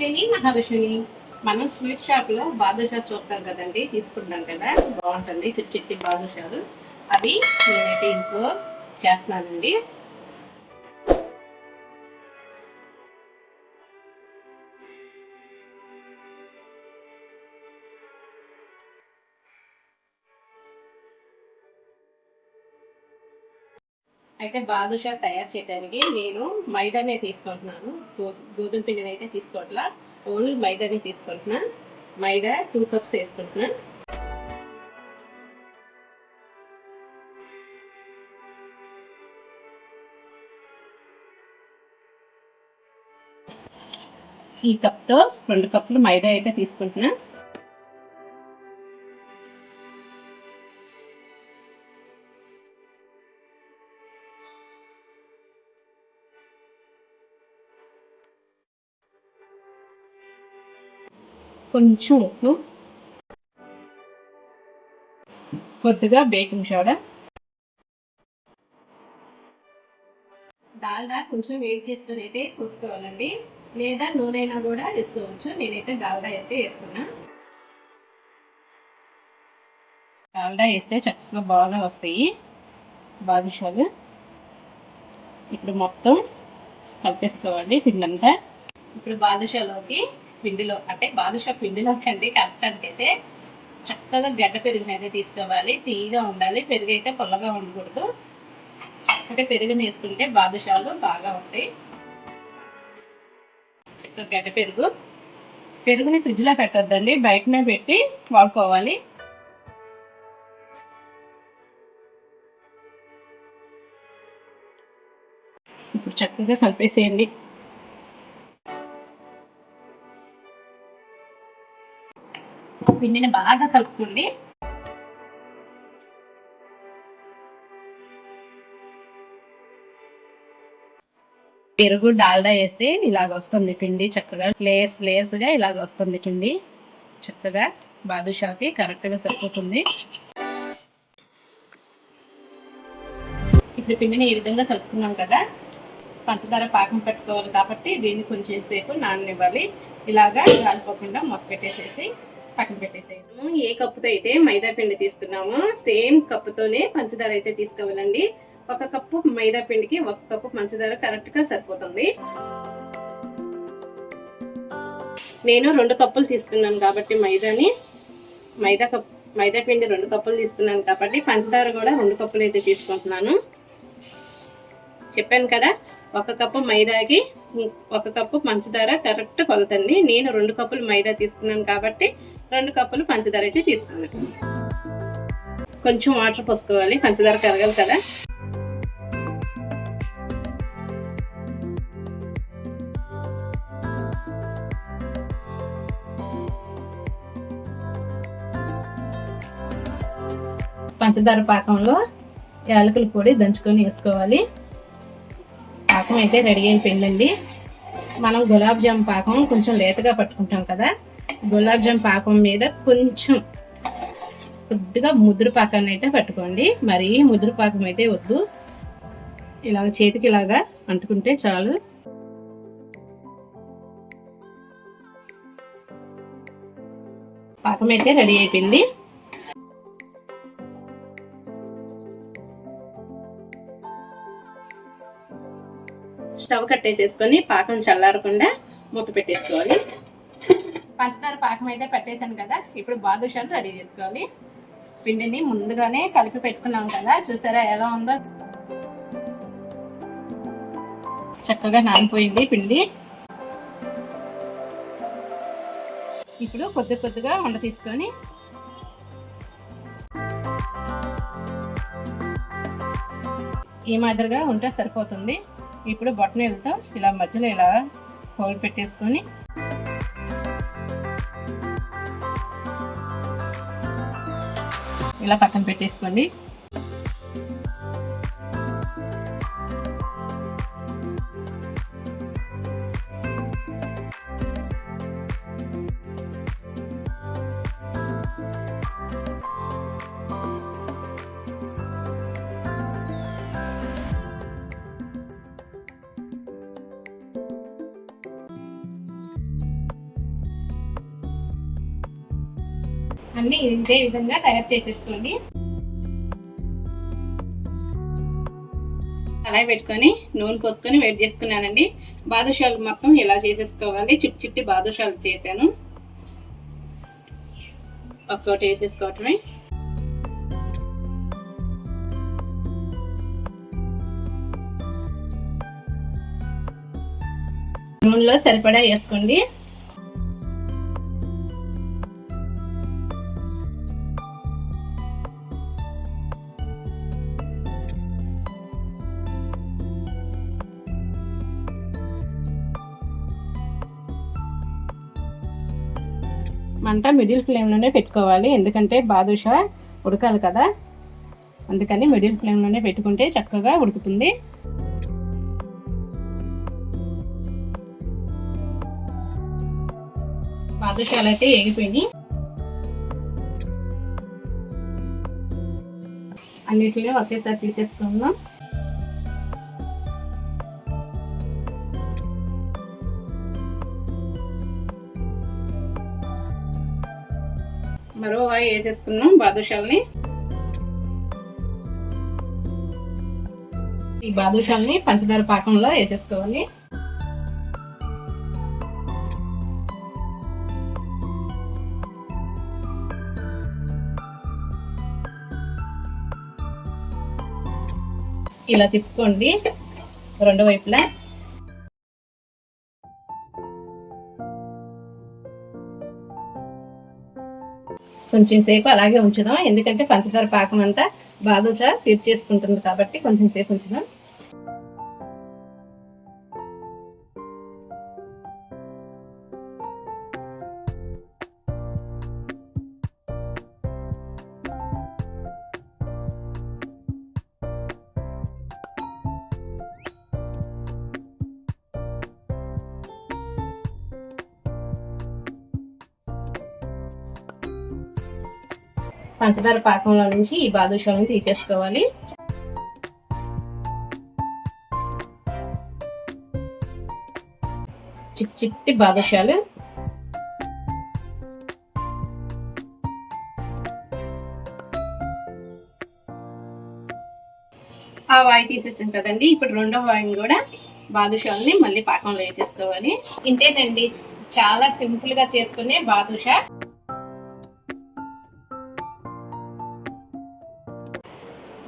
నేను మహాలక్ష్మి. మనం స్వీట్ షాప్లో బాదుషా చూస్తాం కదండి, తీసుకుంటాం కదా, బాగుంటుంది చిట్టి చిట్టి బాదుషాలు. అవి నేనైతే ఇంట్లో చేస్తున్నానండి. అయితే బాదుషా తయారు చేయడానికి నేను మైదానే తీసుకుంటున్నాను. గోధుమ పిండిని అయితే తీసుకోవట్లా, ఓన్లీ మైదానే తీసుకుంటున్నా. మైదా 2 కప్స్ వేసుకుంటున్నా. ఈ కప్తో 2 కప్పులు మైదా అయితే తీసుకుంటున్నా. కొంచెం ఉప్పు, కొద్దిగా బేకింగ్ సోడా. డాల్డా కొంచెం వేడి చేసుకుని అయితే పోసుకోవాలండి, లేదా నూనె అయినా కూడా వేసుకోవచ్చు. నేనైతే డాల్డా అయితే వేసుకున్నా. డాల్డా వేస్తే చక్కగా బాగా వస్తాయి బాదుషాలు. ఇప్పుడు మొత్తం కలిపేసుకోవాలి పిండంతా. ఇప్పుడు బాదుషాలోకి పిండిలో అంటే బాదుషా పిండిలో కంటే కరెక్ట్ అంటే చక్కగా గడ్డ పెరుగుని అయితే తీసుకోవాలి. తీయగా ఉండాలి, పెరుగు అయితే పుల్లగా ఉండకూడదు. అంటే పెరుగుని వేసుకుంటే బాదుషాలు బాగా ఉంటాయి. చక్కగా గడ్డ పెరుగుని ఫ్రిడ్జ్లో పెట్టొద్దండి, బయటనే పెట్టి వాడుకోవాలి. ఇప్పుడు చక్కగా కలిపేసేయండి. పిండిని బాగా కలుపుకోండి. పెరుగు డాల్డా వేస్తే ఇలాగ వస్తుంది పిండి, చక్కగా లేస్గా ఇలాగ వస్తుంది పిండి. చక్కగా బాదుషాకి కరెక్ట్గా సరిపోతుంది. ఇప్పుడు పిండిని ఈ విధంగా కలుపుకున్నాం కదా, పంచదార పాకం పెట్టుకోవాలి కాబట్టి దీన్ని కొంచెం సేపు నాననివ్వాలి. ఇలాగా గాలిపోకుండా మొక్క పెట్టేసేసి పక్కన పెట్టేసేయము. ఏ కప్పుతో అయితే మైదా పిండి తీసుకున్నామో సేమ్ కప్పుతోనే పంచదార అయితే తీసుకోవాలండి. 1 కప్పు మైదా పిండికి 1 కప్పు పంచదార కరెక్ట్గా సరిపోతుంది. నేను 2 కప్పులు తీసుకున్నాను కాబట్టి మైదా పిండి 2 కప్పులు తీసుకున్నాను కాబట్టి పంచదార కూడా 2 కప్పులు అయితే తీసుకుంటున్నాను. చెప్పాను కదా, 1 కప్పు మైదాకి 1 కప్పు పంచదార కరెక్ట్ కొలతండి. నేను 2 కప్పులు మైదా తీసుకున్నాను కాబట్టి 2 కప్పులు పంచదార అయితే తీసుకున్నాను. కొంచెం వాటర్ పోసుకోవాలి, పంచదార కరగాలి కదా. పంచదార పాకంలో యాలకుల పొడి దంచుకొని వేసుకోవాలి. పాకం అయితే రెడీ అయిపోయిందండి. మనం గులాబ్ జామ్ పాకం కొంచెం లేతగా పట్టుకుంటాం కదా, గులాబ్ జామ్ పాకం మీద కొద్దిగా ముదురు పాకాన్ని అయితే పట్టుకోండి. మరీ ముదురు పాకం అయితే వద్దు, ఇలాగ చేతికి ఇలాగా అంటుకుంటే చాలు. పాకం అయితే రెడీ అయిపోయింది. స్టవ్ కట్టేసేసుకొని పాకం చల్లారకుండా మూత పెట్టేసుకోవాలి. పంచదార పాకం అయితే పెట్టేశాను కదా, ఇప్పుడు బాదుషాను రెడీ చేసుకోవాలి. పిండిని ముందుగానే కలిపి పెట్టుకున్నాం కదా, చూసారా ఎలా ఉందో, చక్కగా నానిపోయింది పిండి. ఇప్పుడు కొద్దిగా వండ తీసుకొని ఈ మాదిరిగా ఉంటే సరిపోతుంది. ఇప్పుడు బొట్టనీళ్ళతో ఇలా మధ్యలో ఇలా హోల్ పెట్టేసుకొని ఇలా పక్కన పెట్టేసుకోండి. అన్నీ ఇదే విధంగా తయారు చేసేసుకోండి. అలా పెట్టుకొని నూనె పోసుకొని వేడి చేసుకున్నానండి. బాదుషాలు మొత్తం ఇలా చేసేసుకోవాలి. చిట్టి చిట్టి బాదుషాలు చేశాను. ఒక్కొక్కటి వేసేసుకోవటమే. నూనెలో సరిపడా వేసుకోండి. మంట మిడిల్ ఫ్లేమ్లోనే పెట్టుకోవాలి, ఎందుకంటే బాదుషా ఉడకాలి కదా, అందుకని మిడిల్ ఫ్లేమ్లోనే పెట్టుకుంటే చక్కగా ఉడుకుతుంది. బాదుషాలు అయితే ఏగిపోయినాయి. అన్నిటిని ఒకేసారి తీసేసుకుందాం. మరో వాయి వేసేసుకున్నాం బాదుషాలని. ఈ బాదుషాలని పంచదార పాకంలో వేసేసుకోవాలి. ఇలా తిప్పుకోండి రెండు వైపులా. కొంచెం సేపు అలాగే ఉంచుదాం, ఎందుకంటే పంచదార పాకం అంతా బాదుషా తీర్చేసుకుంటుంది కాబట్టి కొంచెం సేపు ఉంచుదాం. పంచదార పాకంలో నుంచి ఈ బాదుషాలను తీసేసుకోవాలి. చిట్టి చిట్టి బాదుషాలు. ఆ వాయి తీసేసాం కదండి, ఇప్పుడు రెండో వాయిని కూడా బాదుషాలని మళ్ళీ పాకంలో వేసేసుకోవాలి. ఇంతేనండి, చాలా సింపుల్ గా చేసుకునే బాదుషా.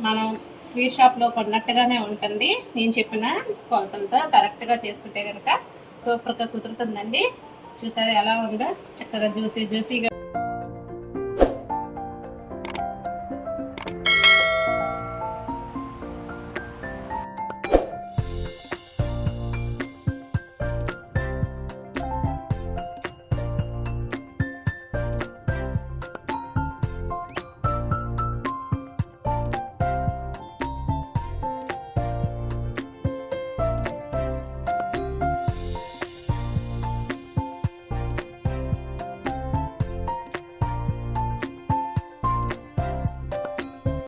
మనం స్వీట్ షాప్లో కొన్నట్టుగానే ఉంటుంది. నేను చెప్పిన కొలతలతో కరెక్ట్గా చేసుకుంటే కనుక సూపర్గా కుదురుతుందండి. చూసారా ఎలా ఉందో, చక్కగా జ్యూసీగా